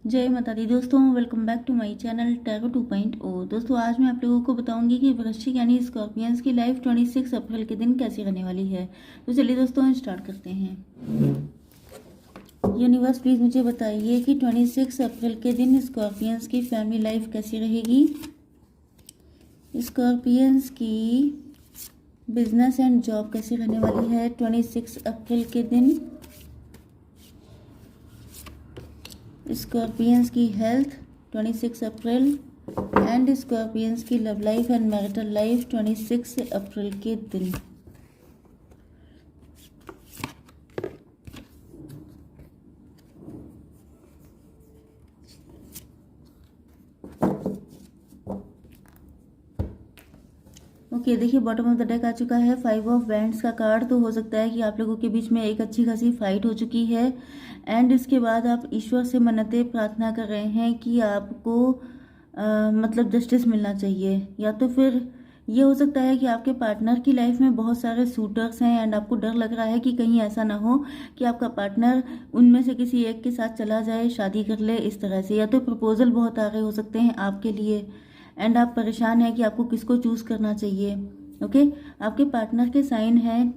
जय माता दी दोस्तों, welcome back to my channel tarot 2.0। दोस्तों आज मैं आप लोगों को बताऊंगी कि वृश्चिक यानी स्कॉर्पियंस की लाइफ 26 अप्रैल के दिन कैसी रहने वाली है। तो चलिए दोस्तों स्टार्ट करते हैं। यूनिवर्स प्लीज मुझे बताइए कि 26 अप्रैल के दिन स्कॉर्पियंस की फैमिली लाइफ कैसी रहेगी। स्कॉर्पियंस की बिजनेस एंड जॉब कैसी रहने वाली है 26 अप्रैल के दिन। स्कॉर्पियंस की हेल्थ 26 अप्रैल एंड स्कॉर्पियंस की love life and marital life 26 अप्रैल के दिन। ओके देखिए बॉटम ऑफ द डेक आ चुका है 5 ऑफ वैंड्स का कार्ड। तो हो सकता है कि आप लोगों के बीच में एक अच्छी खासी फाइट हो चुकी है एंड इसके बाद आप ईश्वर से मन्नतें प्रार्थना कर रहे हैं कि आपको मतलब जस्टिस मिलना चाहिए। या तो फिर ये हो सकता है कि आपके पार्टनर की लाइफ में बहुत सारे सूटर्स हैं एंड आपको डर लग रहा है कि कहीं ऐसा ना हो कि आपका पार्टनर उनमें से किसी एक के साथ चला जाए, शादी कर ले इस तरह से। या तो प्रपोजल बहुत आ रहे हो सकते हैं आपके लिए एंड आप परेशान हैं कि आपको किसको चूज़ करना चाहिए। ओके आपके पार्टनर के साइन हैं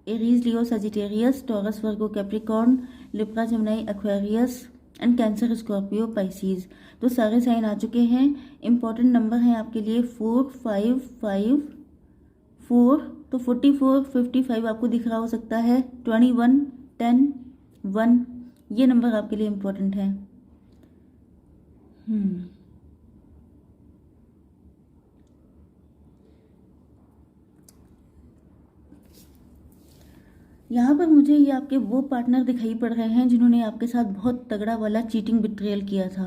Aries, Leo, Sagittarius, taurus, Virgo, Capricorn, Libra, Gemini, Aquarius and cancer, Scorpio, Pisces. तो सारे साइन आ चुके हैं। इंपॉर्टेंट नंबर हैं आपके लिए 4, 5, 5, 4। तो 44, 55 आपको दिख रहा हो सकता है, 21, 10, 1 ये नंबर आपके लिए इम्पोर्टेंट है। यहाँ पर मुझे ये आपके वो पार्टनर दिखाई पड़ रहे हैं जिन्होंने आपके साथ बहुत तगड़ा वाला चीटिंग बिट्रेयल किया था।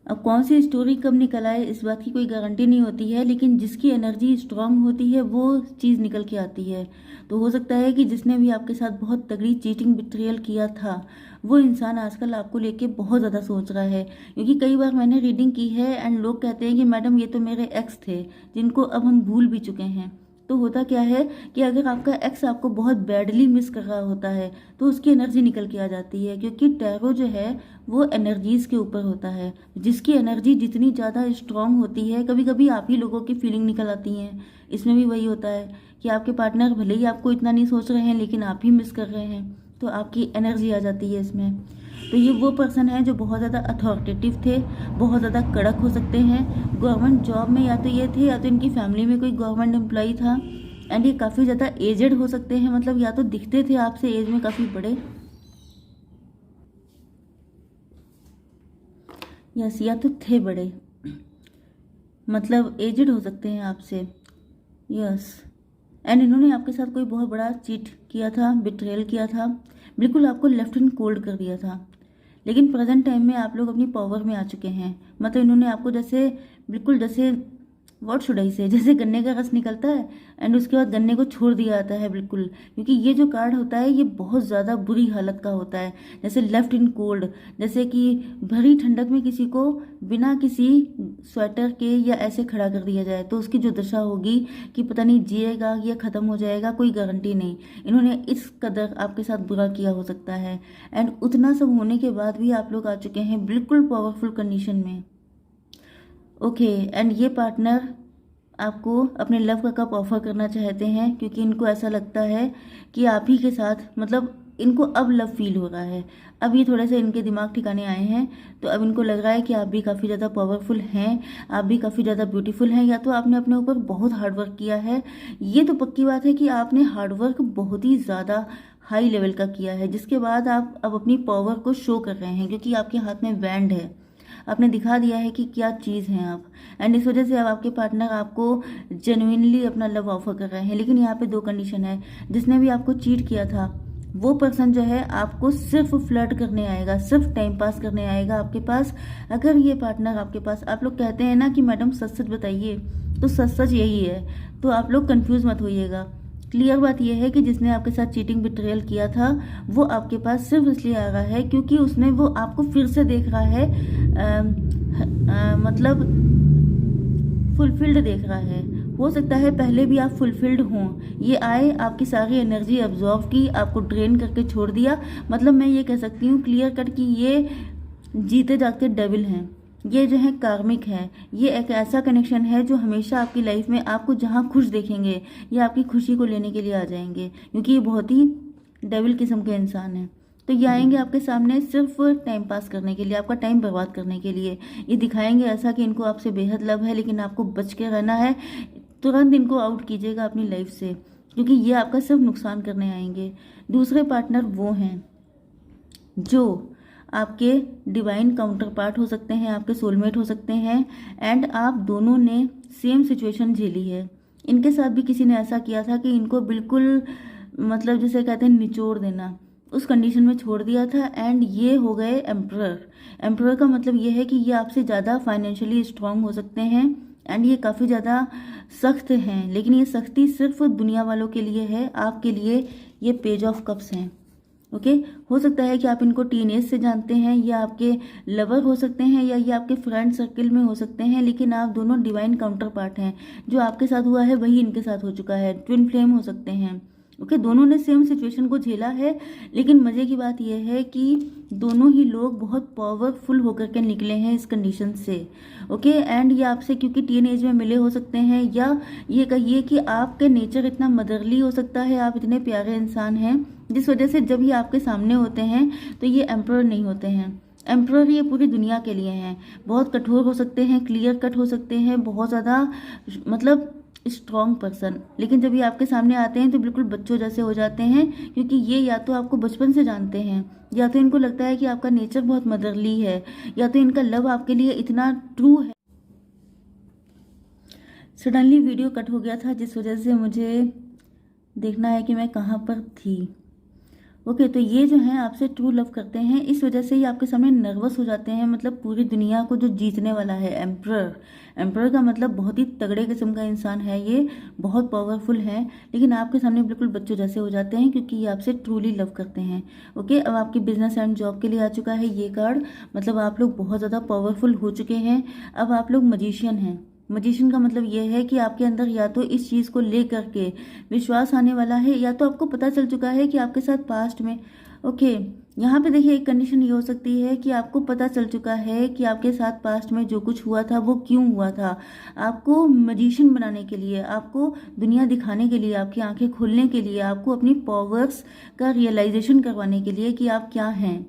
अब कौन सी स्टोरी कब निकल आए इस बात की कोई गारंटी नहीं होती है, लेकिन जिसकी एनर्जी स्ट्रांग होती है वो चीज़ निकल के आती है। तो हो सकता है कि जिसने भी आपके साथ बहुत तगड़ी चीटिंग बिट्रेयल किया था वो इंसान आजकल आपको लेके बहुत ज़्यादा सोच रहा है। क्योंकि कई बार मैंने रीडिंग की है एंड लोग कहते हैं कि मैडम ये तो मेरे एक्स थे जिनको अब हम भूल भी चुके हैं। तो होता क्या है कि अगर आपका एक्स आपको बहुत बैडली मिस कर रहा होता है तो उसकी एनर्जी निकल के आ जाती है। क्योंकि टैरो जो है वो एनर्जीज के ऊपर होता है। जिसकी एनर्जी जितनी ज़्यादा स्ट्रांग होती है, कभी कभी आप ही लोगों की फीलिंग निकल आती हैं। इसमें भी वही होता है कि आपके पार्टनर भले ही आपको इतना नहीं सोच रहे हैं लेकिन आप ही मिस कर रहे हैं, तो आपकी एनर्जी आ जाती है इसमें। तो ये वो पर्सन है जो बहुत ज़्यादा अथॉरिटेटिव थे, बहुत ज़्यादा कड़क हो सकते हैं। गवर्नमेंट जॉब में या तो ये थे या तो इनकी फैमिली में कोई गवर्नमेंट एम्प्लॉय था एंड ये काफ़ी ज़्यादा एजेड हो सकते हैं। मतलब या तो दिखते थे आपसे एज में काफ़ी बड़े, यस, या तो थे बड़े, मतलब एजेड हो सकते हैं आपसे, यस। एंड इन्होंने आपके साथ कोई बहुत बड़ा चीट किया था, बिट्रेयल किया था, बिल्कुल आपको लेफ्ट इन कोल्ड कर दिया था। लेकिन प्रेजेंट टाइम में आप लोग अपनी पावर में आ चुके हैं। मतलब इन्होंने आपको जैसे बिल्कुल जैसे व्हाट शुड आई से, जैसे गन्ने का रस निकलता है एंड उसके बाद गन्ने को छोड़ दिया जाता है बिल्कुल। क्योंकि ये जो कार्ड होता है ये बहुत ज़्यादा बुरी हालत का होता है, जैसे लेफ्ट इन कोल्ड, जैसे कि भरी ठंडक में किसी को बिना किसी स्वेटर के या ऐसे खड़ा कर दिया जाए तो उसकी जो दशा होगी कि पता नहीं जिएगा या ख़त्म हो जाएगा, कोई गारंटी नहीं। इन्होंने इस कदर आपके साथ बुरा किया हो सकता है एंड उतना सब होने के बाद भी आप लोग आ चुके हैं बिल्कुल पावरफुल कंडीशन में। ओके एंड ये पार्टनर आपको अपने लव का कप ऑफर करना चाहते हैं क्योंकि इनको ऐसा लगता है कि आप ही के साथ, मतलब इनको अब लव फील हो रहा है। अब ये थोड़े से इनके दिमाग ठिकाने आए हैं तो अब इनको लग रहा है कि आप भी काफ़ी ज़्यादा पावरफुल हैं, आप भी काफ़ी ज़्यादा ब्यूटीफुल हैं। या तो आपने अपने ऊपर बहुत हार्डवर्क किया है, ये तो पक्की बात है कि आपने हार्डवर्क बहुत ही ज़्यादा हाई लेवल का किया है, जिसके बाद आप अब अपनी पावर को शो कर रहे हैं क्योंकि आपके हाथ में बैंड है। आपने दिखा दिया है कि क्या चीज़ हैं आप एंड इस वजह से अब आपके पार्टनर आपको जेन्युइनली अपना लव ऑफर कर रहे हैं। लेकिन यहाँ पे दो कंडीशन है, जिसने भी आपको चीट किया था वो पर्सन जो है आपको सिर्फ फ्लर्ट करने आएगा, सिर्फ टाइम पास करने आएगा आपके पास। अगर ये पार्टनर आपके पास, आप लोग कहते हैं ना कि मैडम सच सच बताइए, तो सच सच यही है। तो आप लोग कंफ्यूज मत होइएगा। क्लियर बात यह है कि जिसने आपके साथ चीटिंग बिट्रेयल किया था वो आपके पास सिर्फ इसलिए आ रहा है क्योंकि उसने वो आपको फिर से देख रहा है, मतलब फुलफिल्ड देख रहा है। हो सकता है पहले भी आप फुलफिल्ड हों, ये आए आपकी सारी एनर्जी अब्जॉर्व की, आपको ड्रेन करके छोड़ दिया। मतलब मैं ये कह सकती हूँ क्लियर कट कि ये जीते जागते डेविल हैं। ये जो है कार्मिक है। ये एक ऐसा कनेक्शन है जो हमेशा आपकी लाइफ में आपको जहाँ खुश देखेंगे ये आपकी खुशी को लेने के लिए आ जाएंगे, क्योंकि ये बहुत ही डेविल किस्म के इंसान हैं। तो ये आएंगे आपके सामने सिर्फ टाइम पास करने के लिए, आपका टाइम बर्बाद करने के लिए। ये दिखाएंगे ऐसा कि इनको आपसे बेहद लव है, लेकिन आपको बच के रहना है। तुरंत इनको आउट कीजिएगा अपनी लाइफ से, क्योंकि ये आपका सिर्फ नुकसान करने आएंगे। दूसरे पार्टनर वो हैं जो आपके डिवाइन काउंटर पार्ट हो सकते हैं, आपके सोलमेट हो सकते हैं, एंड आप दोनों ने सेम सिचुएशन झेली है। इनके साथ भी किसी ने ऐसा किया था कि इनको बिल्कुल मतलब जिसे कहते हैं निचोड़ देना, उस कंडीशन में छोड़ दिया था। एंड ये हो गए एम्परर। एम्परर का मतलब ये है कि ये आपसे ज़्यादा फाइनेंशियली स्ट्रांग हो सकते हैं, एंड ये काफ़ी ज़्यादा सख्त हैं, लेकिन ये सख्ती सिर्फ दुनिया वालों के लिए है, आपके लिए ये पेज ऑफ कप्स हैं। ओके हो सकता है कि आप इनको टीनेज से जानते हैं, या आपके लवर हो सकते हैं, या ये आपके फ्रेंड सर्कल में हो सकते हैं, लेकिन आप दोनों डिवाइन काउंटर पार्ट हैं। जो आपके साथ हुआ है वही इनके साथ हो चुका है। ट्विन फ्लेम हो सकते हैं। ओके दोनों ने सेम सिचुएशन को झेला है, लेकिन मज़े की बात यह है कि दोनों ही लोग बहुत पावरफुल होकर के निकले हैं इस कंडीशन से। ओके एंड ये आपसे क्योंकि टीन एज में मिले हो सकते हैं, या ये कहिए कि आपके नेचर इतना मदरली हो सकता है, आप इतने प्यारे इंसान हैं जिस वजह से जब ये आपके सामने होते हैं तो ये एम्परर नहीं होते हैं। एम्परर ये पूरी दुनिया के लिए हैं। बहुत कठोर हो सकते हैं, क्लियर कट हो सकते हैं, बहुत ज़्यादा मतलब स्ट्रॉन्ग पर्सन, लेकिन जब ये आपके सामने आते हैं तो बिल्कुल बच्चों जैसे हो जाते हैं, क्योंकि ये या तो आपको बचपन से जानते हैं, या तो इनको लगता है कि आपका नेचर बहुत मदरली है, या तो इनका लव आपके लिए इतना ट्रू है। सडनली वीडियो कट हो गया था, जिस वजह से मुझे देखना है कि मैं कहाँ पर थी। ओके तो ये जो है आपसे ट्रू लव करते हैं, इस वजह से ये आपके सामने नर्वस हो जाते हैं। मतलब पूरी दुनिया को जो जीतने वाला है एम्परर। एम्परर का मतलब बहुत ही तगड़े किस्म का इंसान है, ये बहुत पावरफुल है, लेकिन आपके सामने बिल्कुल बच्चों जैसे हो जाते हैं, क्योंकि ये आपसे ट्रूली लव करते हैं। ओके अब आपके बिजनेस एंड जॉब के लिए आ चुका है ये कार्ड। मतलब आप लोग बहुत ज़्यादा पावरफुल हो चुके हैं। अब आप लोग मजिशियन हैं। मजिशियन का मतलब ये है कि आपके अंदर या तो इस चीज़ को लेकर के विश्वास आने वाला है, या तो आपको पता चल चुका है कि आपके साथ पास्ट में ओके यहाँ पे देखिए एक कंडीशन ये हो सकती है कि आपको पता चल चुका है कि आपके साथ पास्ट में जो कुछ हुआ था वो क्यों हुआ था। आपको मजिशियन बनाने के लिए, आपको दुनिया दिखाने के लिए, आपकी आंखें खोलने के लिए, आपको अपनी पावर्स का रियलाइजेशन करवाने के लिए कि आप क्या हैं।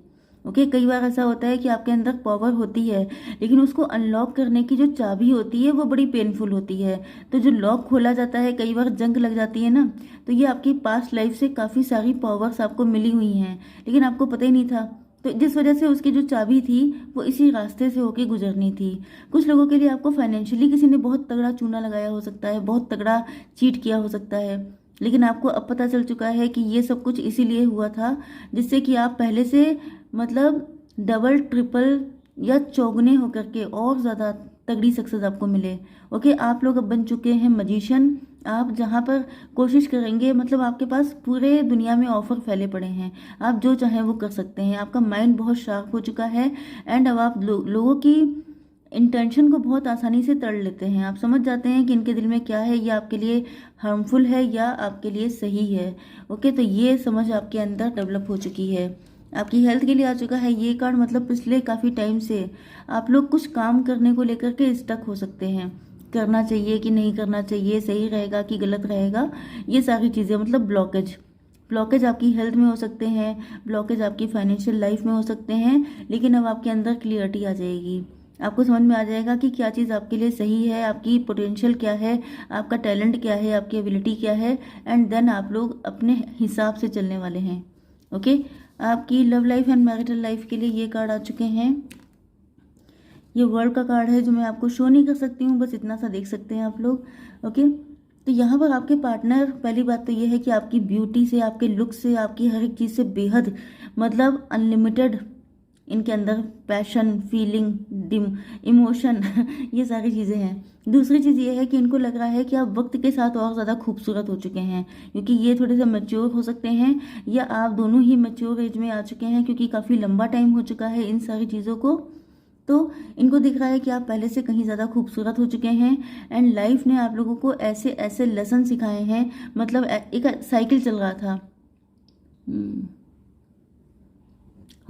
ओके कई बार ऐसा होता है कि आपके अंदर पावर होती है, लेकिन उसको अनलॉक करने की जो चाबी होती है वो बड़ी पेनफुल होती है। तो जो लॉक खोला जाता है कई बार जंग लग जाती है ना, तो ये आपकी पास्ट लाइफ से काफ़ी सारी पावर्स आपको मिली हुई हैं, लेकिन आपको पता ही नहीं था। तो जिस वजह से उसकी जो चाबी थी वो इसी रास्ते से होके गुजरनी थी। कुछ लोगों के लिए आपको फाइनेंशियली किसी ने बहुत तगड़ा चूना लगाया हो सकता है, बहुत तगड़ा चीट किया हो सकता है, लेकिन आपको अब पता चल चुका है कि ये सब कुछ इसीलिए हुआ था जिससे कि आप पहले से मतलब डबल ट्रिपल या चौगुने होकर के और ज़्यादा तगड़ी सक्सेस आपको मिले। ओके आप लोग अब बन चुके हैं मजिशियन। आप जहाँ पर कोशिश करेंगे, मतलब आपके पास पूरे दुनिया में ऑफर फैले पड़े हैं, आप जो चाहें वो कर सकते हैं। आपका माइंड बहुत शार्प हो चुका है, एंड अब आप लोगों की इंटेंशन को बहुत आसानी से तड़ लेते हैं। आप समझ जाते हैं कि इनके दिल में क्या है, ये आपके लिए हार्मफुल है या आपके लिए सही है। ओके तो ये समझ आपके अंदर डेवलप हो चुकी है। आपकी हेल्थ के लिए आ चुका है ये कार्ड। मतलब पिछले काफ़ी टाइम से आप लोग कुछ काम करने को लेकर के स्टक हो सकते हैं, करना चाहिए कि नहीं करना चाहिए, सही रहेगा कि गलत रहेगा, ये सारी चीज़ें मतलब ब्लॉकेज आपकी हेल्थ में हो सकते हैं, ब्लॉकेज आपकी फाइनेंशियल लाइफ में हो सकते हैं, लेकिन अब आपके अंदर क्लियरिटी आ जाएगी। आपको समझ में आ जाएगा कि क्या चीज़ आपके लिए सही है, आपकी पोटेंशियल क्या है, आपका टैलेंट क्या है, आपकी एबिलिटी क्या है, एंड देन आप लोग अपने हिसाब से चलने वाले हैं। ओके आपकी love life and marital life के लिए ये कार्ड आ चुके हैं। ये वर्ल्ड का कार्ड है जो मैं आपको शो नहीं कर सकती हूँ, बस इतना सा देख सकते हैं आप लोग। ओके तो यहाँ पर आपके पार्टनर, पहली बात तो ये है कि आपकी ब्यूटी से, आपके लुक से, आपकी हर एक चीज़ से बेहद मतलब अनलिमिटेड इनके अंदर पैशन, फीलिंग, डिम इमोशन ये सारी चीज़ें हैं। दूसरी चीज़ ये है कि इनको लग रहा है कि आप वक्त के साथ और ज़्यादा खूबसूरत हो चुके हैं, क्योंकि ये थोड़े से मैच्योर हो सकते हैं, या आप दोनों ही मैच्योर एज में आ चुके हैं, क्योंकि काफ़ी लंबा टाइम हो चुका है इन सारी चीज़ों को। तो इनको दिख रहा है कि आप पहले से कहीं ज़्यादा खूबसूरत हो चुके हैं, एंड लाइफ ने आप लोगों को ऐसे ऐसे लेसन सिखाए हैं। मतलब एक साइकिल चल रहा था,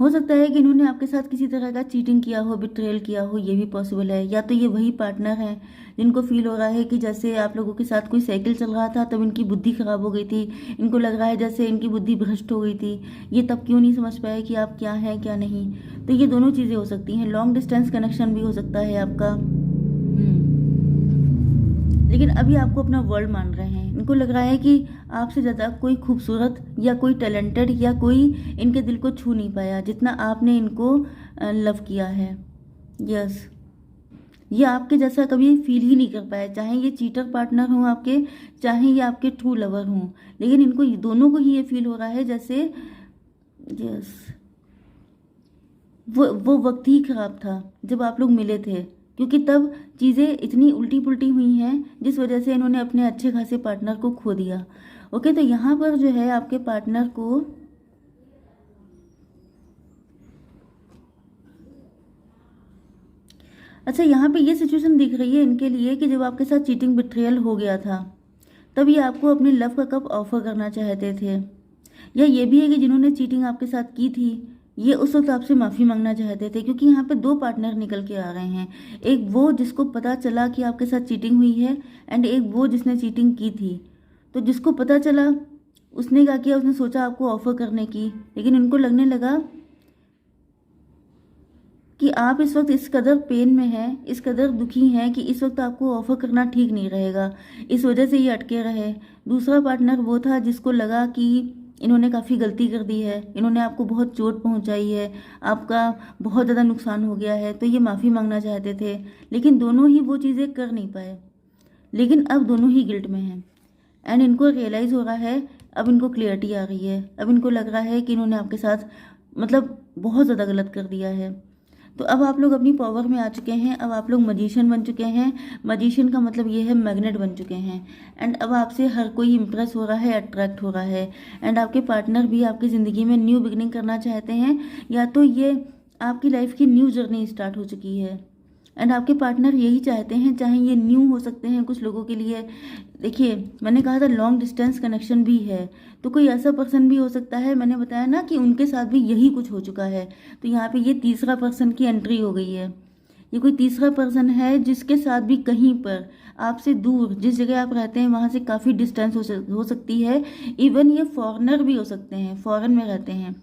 हो सकता है कि इन्होंने आपके साथ किसी तरह का चीटिंग किया हो, बिट्रेयल किया हो, ये भी पॉसिबल है। या तो ये वही पार्टनर हैं जिनको फील हो रहा है कि जैसे आप लोगों के साथ कोई साइकिल चल रहा था तब इनकी बुद्धि खराब हो गई थी, इनको लग रहा है जैसे इनकी बुद्धि भ्रष्ट हो गई थी, ये तब क्यों नहीं समझ पाए कि आप क्या हैं क्या नहीं। तो ये दोनों चीज़ें हो सकती हैं। लॉन्ग डिस्टेंस कनेक्शन भी हो सकता है आपका। लेकिन अभी आपको अपना वर्ल्ड मान रहे हैं। इनको लग रहा है कि आपसे ज़्यादा कोई खूबसूरत या कोई टैलेंटेड या कोई इनके दिल को छू नहीं पाया जितना आपने इनको लव किया है। यस, ये आपके जैसा कभी फील ही नहीं कर पाया, चाहे ये चीटर पार्टनर हों आपके, चाहे ये आपके ट्रू लवर हों। लेकिन इनको दोनों को ही ये फील हो रहा है जैसे यस वो वक्त ही खराब था जब आप लोग मिले थे, क्योंकि तब चीज़ें इतनी उल्टी पुल्टी हुई हैं जिस वजह से इन्होंने अपने अच्छे खासे पार्टनर को खो दिया। ओके, तो यहाँ पर जो है आपके पार्टनर को अच्छा, यहाँ पे ये सिचुएशन दिख रही है इनके लिए कि जब आपके साथ चीटिंग बिट्रेयल हो गया था तब ये आपको अपने लव का कप ऑफर करना चाहते थे। या ये भी है कि जिन्होंने चीटिंग आपके साथ की थी ये उस वक्त आपसे माफ़ी मांगना चाहते थे, क्योंकि यहाँ पे दो पार्टनर निकल के आ रहे हैं। एक वो जिसको पता चला कि आपके साथ चीटिंग हुई है, एंड एक वो जिसने चीटिंग की थी। तो जिसको पता चला उसने क्या किया, उसने सोचा आपको ऑफर करने की, लेकिन उनको लगने लगा कि आप इस वक्त इस कदर पेन में हैं, इस कदर दुखी हैं कि इस वक्त आपको ऑफर करना ठीक नहीं रहेगा। इस वजह से ये अटके रहे। दूसरा पार्टनर वो था जिसको लगा कि इन्होंने काफ़ी गलती कर दी है, इन्होंने आपको बहुत चोट पहुंचाई है, आपका बहुत ज़्यादा नुकसान हो गया है, तो ये माफ़ी मांगना चाहते थे। लेकिन दोनों ही वो चीज़ें कर नहीं पाए। लेकिन अब दोनों ही गिल्ट में हैं, एंड इनको रियलाइज़ हो रहा है, अब इनको क्लियरिटी आ रही है। अब इनको लग रहा है कि इन्होंने आपके साथ मतलब बहुत ज़्यादा गलत कर दिया है। तो अब आप लोग अपनी पावर में आ चुके हैं। अब आप लोग मजिशियन बन चुके हैं। मजिशियन का मतलब ये है मैग्नेट बन चुके हैं। एंड अब आपसे हर कोई इम्प्रेस हो रहा है, अट्रैक्ट हो रहा है। एंड आपके पार्टनर भी आपकी ज़िंदगी में न्यू बिगनिंग करना चाहते हैं, या तो ये आपकी लाइफ की न्यू जर्नी स्टार्ट हो चुकी है। एंड आपके पार्टनर यही चाहते हैं, चाहे ये न्यू हो सकते हैं कुछ लोगों के लिए। देखिए, मैंने कहा था लॉन्ग डिस्टेंस कनेक्शन भी है, तो कोई ऐसा पर्सन भी हो सकता है, मैंने बताया ना कि उनके साथ भी यही कुछ हो चुका है। तो यहाँ पे ये तीसरा पर्सन की एंट्री हो गई है। ये कोई तीसरा पर्सन है जिसके साथ भी कहीं पर आपसे दूर, जिस जगह आप रहते हैं वहाँ से काफ़ी डिस्टेंस हो सकती है। इवन ये फॉरेनर भी हो सकते हैं, फॉरेन में रहते हैं।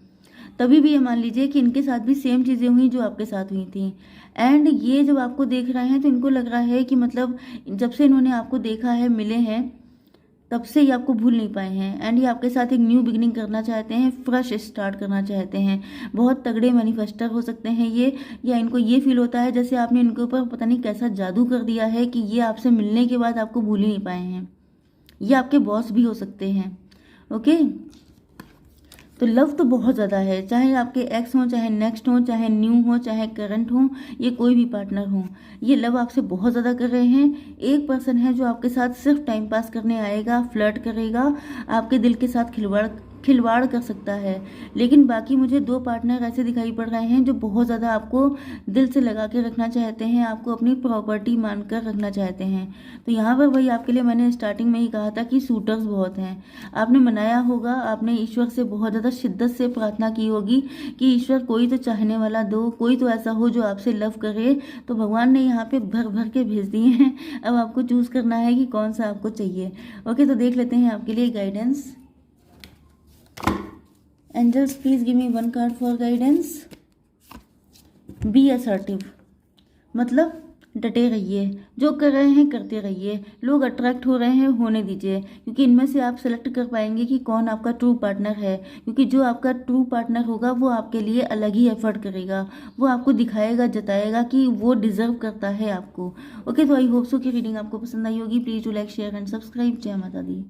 तभी भी ये मान लीजिए कि इनके साथ भी सेम चीज़ें हुई जो आपके साथ हुई थी। एंड ये जब आपको देख रहे हैं तो इनको लग रहा है कि मतलब जब से इन्होंने आपको देखा है, मिले हैं, तब से ये आपको भूल नहीं पाए हैं। एंड ये आपके साथ एक न्यू बिगनिंग करना चाहते हैं, फ्रेश स्टार्ट करना चाहते हैं। बहुत तगड़े मैनिफेस्टर हो सकते हैं ये, या इनको ये फील होता है जैसे आपने इनके ऊपर पता नहीं कैसा जादू कर दिया है कि ये आपसे मिलने के बाद आपको भूल ही नहीं पाए हैं। ये आपके बॉस भी हो सकते हैं। ओके, तो लव तो बहुत ज़्यादा है, चाहे आपके एक्स हों, चाहे नेक्स्ट हों, चाहे न्यू हो, चाहे करंट हो, ये कोई भी पार्टनर हो, ये लव आपसे बहुत ज़्यादा कर रहे हैं। एक पर्सन है जो आपके साथ सिर्फ टाइम पास करने आएगा, फ्लर्ट करेगा, आपके दिल के साथ खिलवाड़ कर सकता है। लेकिन बाकी मुझे दो पार्टनर ऐसे दिखाई पड़ रहे हैं जो बहुत ज़्यादा आपको दिल से लगा के रखना चाहते हैं, आपको अपनी प्रॉपर्टी मानकर रखना चाहते हैं। तो यहाँ पर वही आपके लिए मैंने स्टार्टिंग में ही कहा था कि सूटर्स बहुत हैं। आपने मनाया होगा, आपने ईश्वर से बहुत ज़्यादा शिद्दत से प्रार्थना की होगी कि ईश्वर कोई तो चाहने वाला दो, कोई तो ऐसा हो जो आपसे लव करे। तो भगवान ने यहाँ पे भर भर के भेज दिए हैं। अब आपको चूज़ करना है कि कौन सा आपको चाहिए। ओके, तो देख लेते हैं आपके लिए guidance. Angels, please give me one card for guidance. Be assertive, मतलब डटे रहिए, जो कर रहे हैं करते रहिए। लोग अट्रैक्ट हो रहे हैं, होने दीजिए, क्योंकि इनमें से आप सेलेक्ट कर पाएंगे कि कौन आपका ट्रू पार्टनर है। क्योंकि जो आपका ट्रू पार्टनर होगा वो आपके लिए अलग ही एफर्ट करेगा, वो आपको दिखाएगा, जताएगा कि वो डिजर्व करता है आपको। ओके, तो आई होप सो कि रीडिंग आपको पसंद आई होगी। Please do like, share and subscribe. जय माता दी।